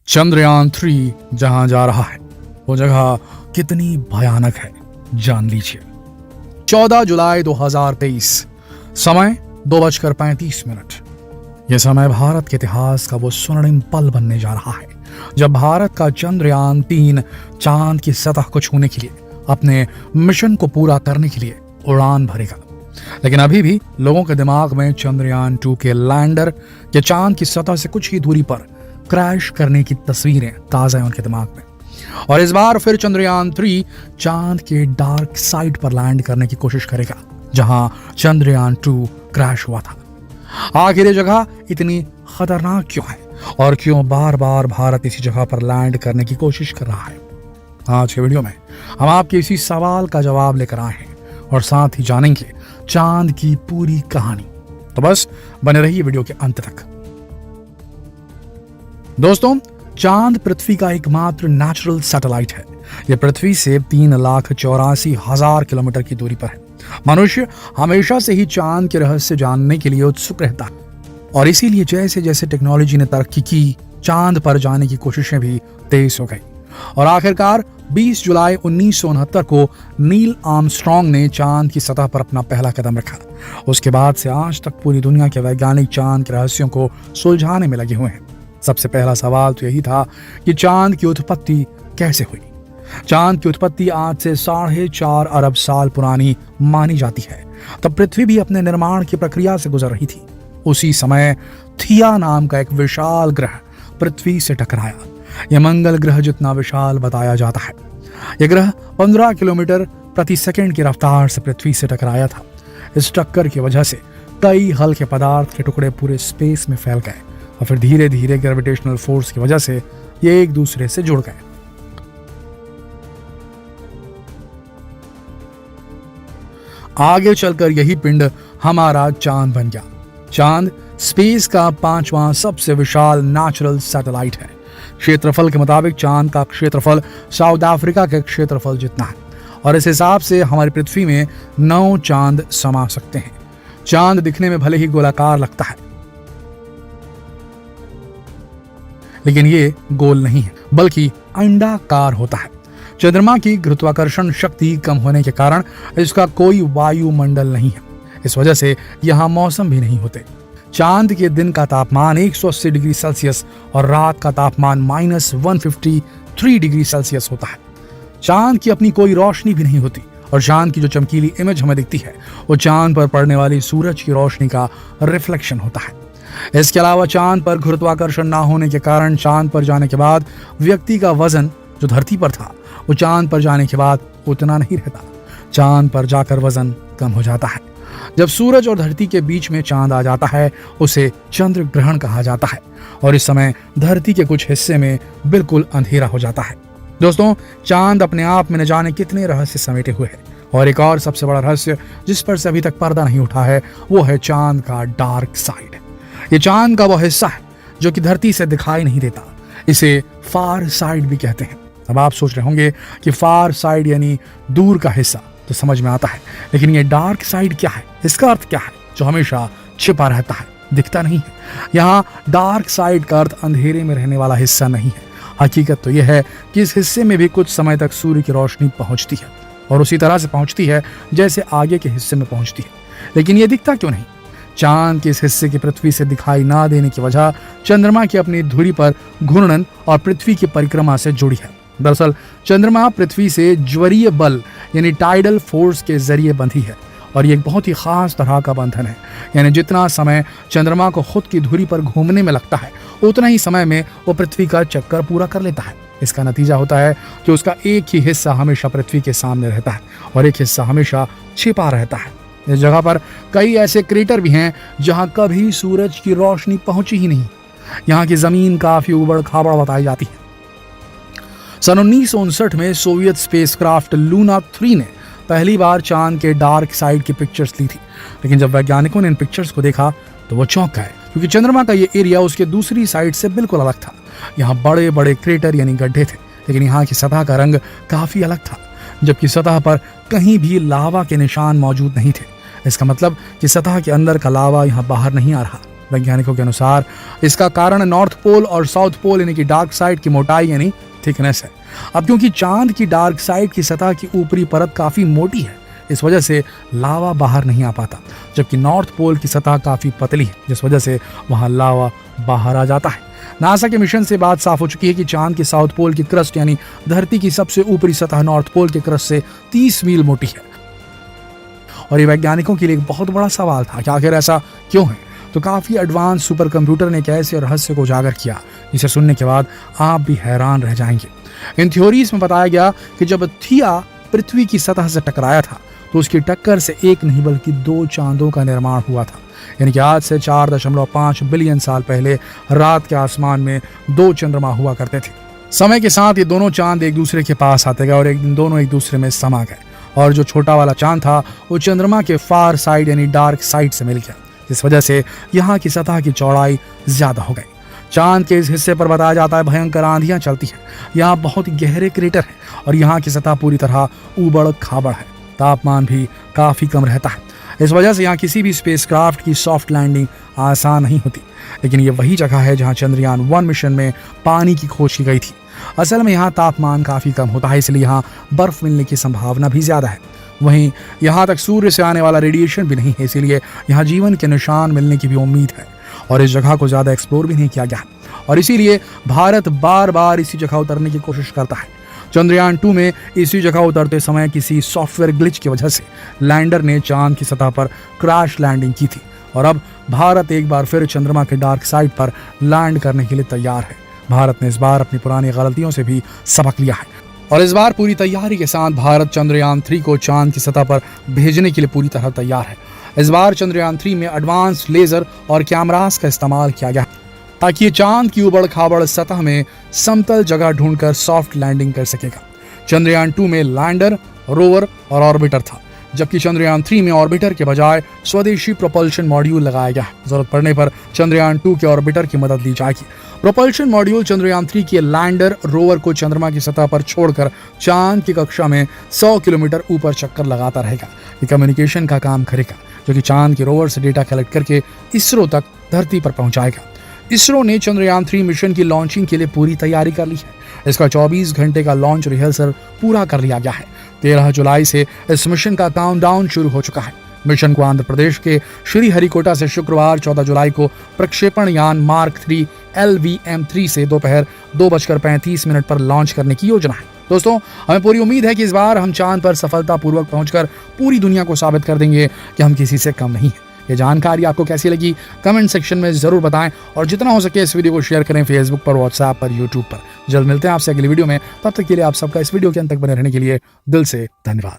चंद्रयान-3 जहां जा रहा है वो जगह कितनी भयानक है जान लीजिए। 14 जुलाई 2023, समय 2:35। यह समय भारत के इतिहास का वो स्वर्णिम पल बनने जा रहा है जब भारत का चंद्रयान-3 चांद की सतह को छूने के लिए अपने मिशन को पूरा करने के लिए उड़ान भरेगा। लेकिन अभी भी लोगों के दिमाग में चंद्रयान-2 के लैंडर के चांद की सतह से कुछ ही दूरी पर क्रैश करने की तस्वीरें ताजा हैं उनके दिमाग में। और इस बार फिर चंद्रयान-3 चांद के डार्क साइड पर लैंड करने की कोशिश करेगा जहां चंद्रयान-2 क्रैश हुआ था। आखिर ये जगह इतनी खतरनाक क्यों है और क्यों बार बार भारत इसी जगह पर लैंड करने की कोशिश कर रहा है? आज के वीडियो में हम आपके इसी सवाल का जवाब लेकर आए हैं और साथ ही जानेंगे चांद की पूरी कहानी। तो बस बने रहिए वीडियो के अंत तक। दोस्तों, चांद पृथ्वी का एकमात्र नेचुरल सैटेलाइट है। यह पृथ्वी से 3,84,000 किलोमीटर की दूरी पर है। मनुष्य हमेशा से ही चांद के रहस्य जानने के लिए उत्सुक रहता है और इसीलिए जैसे जैसे टेक्नोलॉजी ने तरक्की की, चांद पर जाने की कोशिशें भी तेज हो गई और आखिरकार 20 जुलाई 1969 को नील आर्मस्ट्रॉन्ग ने चांद की सतह पर अपना पहला कदम रखा। उसके बाद से आज तक पूरी दुनिया के वैज्ञानिक चांद के रहस्यों को सुलझाने में लगे हुए हैं। सबसे पहला सवाल तो यही था कि चांद की उत्पत्ति कैसे हुई। चांद की उत्पत्ति आज से 4.5 अरब साल पुरानी मानी जाती है। तब पृथ्वी भी अपने निर्माण की प्रक्रिया से गुजर रही थी। उसी समय थिया नाम का एक विशाल ग्रह पृथ्वी से टकराया। यह मंगल ग्रह जितना विशाल बताया जाता है। यह ग्रह 15 किलोमीटर प्रति सेकंड की रफ्तार से पृथ्वी से टकराया था। इस टक्कर की वजह से कई हल्के पदार्थ के टुकड़े पूरे स्पेस में फैल गए और फिर धीरे धीरे ग्रेविटेशनल फोर्स की वजह से ये एक दूसरे से जुड़ गए। आगे चलकर यही पिंड हमारा चांद बन गया। चांद स्पेस का 5वां सबसे विशाल नेचुरल सैटेलाइट है। क्षेत्रफल के मुताबिक चांद का क्षेत्रफल साउथ अफ्रीका के क्षेत्रफल जितना है और इस हिसाब से हमारी पृथ्वी में 9 चांद समा सकते हैं। चांद दिखने में भले ही गोलाकार लगता है लेकिन ये गोल नहीं है बल्कि अंडाकार होता है। चंद्रमा की गुरुत्वाकर्षण शक्ति कम होने के कारण इसका कोई वायुमंडल नहीं है। इस वजह से यहाँ मौसम भी नहीं होते। चांद के दिन का तापमान 180 डिग्री सेल्सियस और रात का तापमान -153 डिग्री सेल्सियस होता है। चांद की अपनी कोई रोशनी भी नहीं होती और चांद की जो चमकीली इमेज हमें दिखती है वो चांद पर पड़ने वाली सूरज की रोशनी का रिफ्लेक्शन होता है। इसके अलावा चांद पर गुरुत्वाकर्षण ना होने के कारण चांद पर जाने के बाद व्यक्ति का वजन जो धरती पर था वो चांद पर जाने के बाद उतना नहीं रहता। चांद पर जाकर वजन कम हो जाता है। जब सूरज और धरती के बीच में चांद आ जाता है उसे चंद्र ग्रहण कहा जाता है और इस समय धरती के कुछ हिस्से में बिल्कुल अंधेरा हो जाता है। दोस्तों, चांद अपने आप में न जाने कितने रहस्य समेटे हुए है और एक और सबसे बड़ा रहस्य जिस पर से अभी तक पर्दा नहीं उठा है वो है चांद का डार्क साइड। ये चांद का वो हिस्सा है जो कि धरती से दिखाई नहीं देता। इसे फार साइड भी कहते हैं। अब आप सोच रहे होंगे कि फार साइड यानी दूर का हिस्सा, तो समझ में आता है, लेकिन ये डार्क साइड क्या है, इसका अर्थ क्या है? जो हमेशा छिपा रहता है, दिखता नहीं है। यहाँ डार्क साइड का अर्थ अंधेरे में रहने वाला हिस्सा नहीं है। हकीकत तो यह है कि इस हिस्से में भी कुछ समय तक सूर्य की रोशनी पहुंचती है और उसी तरह से पहुंचती है जैसे आगे के हिस्से में पहुंचती है। लेकिन ये दिखता क्यों नहीं? चांद के इस हिस्से की पृथ्वी से दिखाई ना देने की वजह चंद्रमा की अपनी धुरी पर घूर्णन और पृथ्वी की परिक्रमा से जुड़ी है। दरअसल चंद्रमा पृथ्वी से ज्वरीय बल यानी टाइडल फोर्स के जरिए बंधी है और ये एक बहुत ही खास तरह का बंधन है। यानी जितना समय चंद्रमा को खुद की धुरी पर घूमने में लगता है उतना ही समय में वो पृथ्वी का चक्कर पूरा कर लेता है। इसका नतीजा होता है कि उसका एक ही हिस्सा हमेशा पृथ्वी के सामने रहता है और एक हिस्सा हमेशा छिपा रहता है। इस जगह पर कई ऐसे क्रेटर भी हैं जहां कभी सूरज की रोशनी पहुंची ही नहीं। यहाँ की जमीन काफी उबड़ खाबड़ बताई जाती है। सन 1959 में सोवियत स्पेसक्राफ्ट लूना 3 ने पहली बार चांद के डार्क साइड की पिक्चर्स ली थी। लेकिन जब वैज्ञानिकों ने इन पिक्चर्स को देखा तो वो चौंक गए क्योंकि चंद्रमा का ये एरिया उसके दूसरी साइड से बिल्कुल अलग था। यहाँ बड़े बड़े क्रेटर यानी गड्ढे थे, लेकिन यहाँ की सतह का रंग काफी अलग था, जबकि सतह पर कहीं भी लावा के निशान मौजूद नहीं थे। इसका मतलब कि सतह के अंदर का लावा यहाँ बाहर नहीं आ रहा, वैज्ञानिकों के अनुसार इसका कारण नॉर्थ पोल और साउथ पोल यानी कि डार्क साइड की मोटाई यानी थिकनेस है। अब क्योंकि चांद की डार्क साइड की सतह की ऊपरी परत काफी मोटी है, इस वजह से लावा बाहर नहीं आ पाता, जबकि नॉर्थ पोल की सतह काफी पतली है, जिस वजह से वहां लावा बाहर आ जाता है। नासा के मिशन से बात साफ हो चुकी है कि चांद के साउथ पोल की क्रस्ट यानी धरती की सबसे ऊपरी सतह नॉर्थ पोल के क्रस्ट से 30 मील मोटी है। और ये वैज्ञानिकों के लिए एक बहुत बड़ा सवाल था कि आखिर ऐसा क्यों है। तो काफी एडवांस सुपर कंप्यूटर ने एक ऐसे रहस्य को उजागर किया जिसे सुनने के बाद आप भी हैरान रह जाएंगे। इन थ्योरीज में बताया गया कि जब थिया पृथ्वी की सतह से टकराया था तो उसकी टक्कर से एक नहीं बल्कि 2 चांदों का निर्माण हुआ था। यानी कि आज से 4.5 बिलियन साल पहले रात के आसमान में 2 चंद्रमा हुआ करते थे। समय के साथ ये दोनों चांद एक दूसरे के पास आते गए और एक दिन दोनों एक दूसरे में समा गए, और जो छोटा वाला चांद था वो चंद्रमा के फार साइड यानी डार्क साइड से मिल गया, जिस वजह से यहाँ की सतह की चौड़ाई ज्यादा हो गई। चांद के इस हिस्से पर बताया जाता है भयंकर आंधियां चलती हैं, यहाँ बहुत गहरे क्रेटर हैं और यहाँ की सतह पूरी तरह ऊबड़ खाबड़ है। तापमान भी काफी कम रहता है, इस वजह से यहाँ किसी भी स्पेसक्राफ्ट की सॉफ्ट लैंडिंग आसान नहीं होती। लेकिन ये वही जगह है जहाँ चंद्रयान 1 मिशन में पानी की खोज की गई थी। असल में यहाँ तापमान काफी कम होता है, इसलिए यहाँ बर्फ मिलने की संभावना भी ज्यादा है। वहीं यहाँ तक सूर्य से आने वाला रेडिएशन भी नहीं है, इसीलिए यहाँ जीवन के निशान मिलने की भी उम्मीद है। और इस जगह को ज्यादा एक्सप्लोर भी नहीं किया गया, और इसीलिए भारत बार बार इसी जगह उतरने की कोशिश करता है। चंद्रयान 2 में इसी जगह उतरते समय किसी सॉफ्टवेयर ग्लिच की वजह से लैंडर ने चांद की सतह पर क्रैश लैंडिंग की थी, और अब भारत एक बार फिर चंद्रमा के डार्क साइड पर लैंड करने के लिए तैयार है। भारत ने इस बार अपनी पुरानी गलतियों से भी सबक लिया है, और इस बार पूरी तैयारी के साथ भारत चंद्रयान 3 को चांद की सतह पर भेजने के लिए पूरी तरह तैयार है। इस बार चंद्रयान 3 में एडवांस लेजर और कैमरास का इस्तेमाल किया गया ताकि ये चांद की उबड़ खाबड़ सतह में समतल जगह ढूंढकर सॉफ्ट लैंडिंग कर सकेगा। चंद्रयान 2 में लैंडर, रोवर और ऑर्बिटर था, जबकि चंद्रयान 3 में ऑर्बिटर के बजाय स्वदेशी प्रोपल्शन मॉड्यूल लगाया गया। जरूरत पड़ने पर चंद्रयान 2 के ऑर्बिटर की मदद ली जाएगी। प्रोपल्शन मॉड्यूल चंद्रयान 3 के लैंडर रोवर को चंद्रमा की सतह पर छोड़कर चांद की कक्षा में 100 किलोमीटर ऊपर चक्कर लगाता रहेगा। ये कम्युनिकेशन का काम करेगा, जो कि चांद के रोवर से डेटा कलेक्ट करके इसरो तक धरती पर पहुंचाएगा। इसरो ने चंद्रयान 3 मिशन की लॉन्चिंग के लिए पूरी तैयारी कर ली है। इसका 24 घंटे का लॉन्च रिहर्सल पूरा कर लिया गया है। 13 जुलाई से इस मिशन का काउंटडाउन शुरू हो चुका है। मिशन को आंध्र प्रदेश के श्रीहरिकोटा से शुक्रवार 14 जुलाई को प्रक्षेपण यान मार्क 3 LVM-3 से दोपहर 2:35 पर लॉन्च करने की योजना है। दोस्तों, हमें पूरी उम्मीद है कि इस बार हम चांद पर सफलतापूर्वक पहुंचकर पूरी दुनिया को साबित कर देंगे कि हम किसी से कम नहीं हैं। ये जानकारी आपको कैसी लगी कमेंट सेक्शन में जरूर बताएं, और जितना हो सके इस वीडियो को शेयर करें फेसबुक पर, व्हाट्सएप पर, यूट्यूब पर। जल्द मिलते हैं आपसे अगली वीडियो में, तब तक के लिए आप सबका इस वीडियो के अंत तक बने रहने के लिए दिल से धन्यवाद।